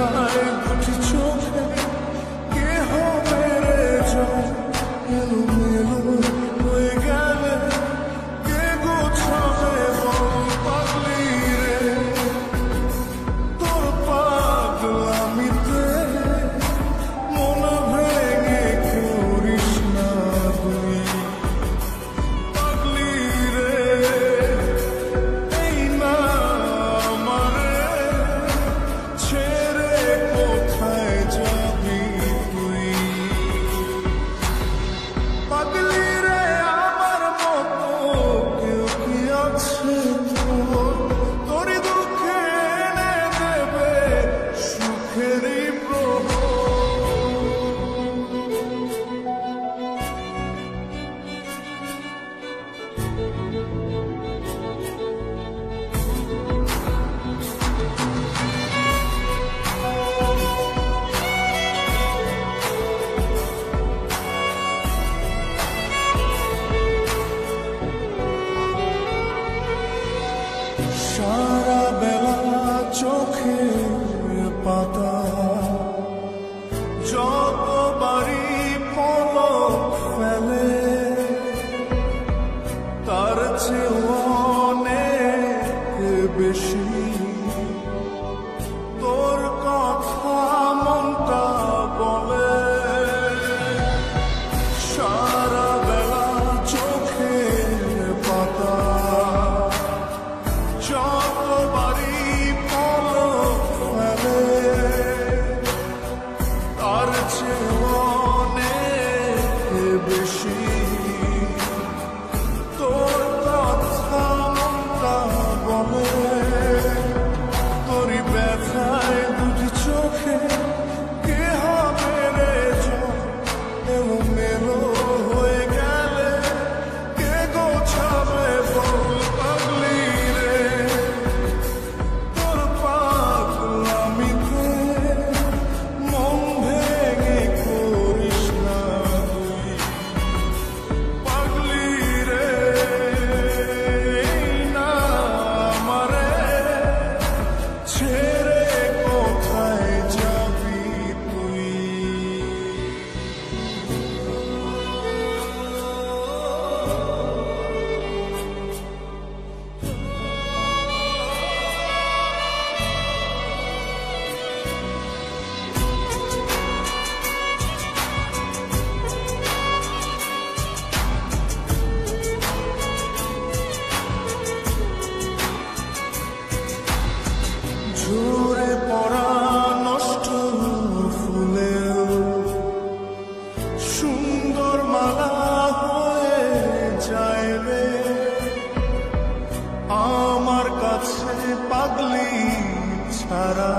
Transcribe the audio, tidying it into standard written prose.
ব্যথায় দুটি চোখে কে হবে রে জল এলোমেলো হয়ে গেলে কে গোছাবে বল পাগলি রে তোর পাগলামিতে মন ভেঙে করিস না তুই পাগলি রে এই না আমারে ছেড়ে কোথায় যাবি তুই পাগলি রে আমার মতো কেউ কি আছে তোরই দুঃখে এনে দেবে সুখেরই প্রহর সারা বেলা চোখের পাতা যতবারই পলক ফেলে তার চেয়ে অনেক বেশি তোর কথা মনটা বলে সারা বেলা চোখের পাতা যতবারই পলক ফেলে তার চেয়ে অনেক বেশি তোর কথা মনটা বলে তোরই ব্যথায় দুটি চোখে কে হবে রে জল এলোমেলো হয়ে গেলে কে গোছাবে বল পাগলি রে তোর পাগলামিতে মন ভেঙে করিস না তুই পাগলি রে এই না আমারে ছেড়ে কোথায় যাবি তুই ঝরে পড়া নষ্ট ফুলেও সুন্দর মালা হয়ে যায় রে আমার কাছে পাগলি ছাড়া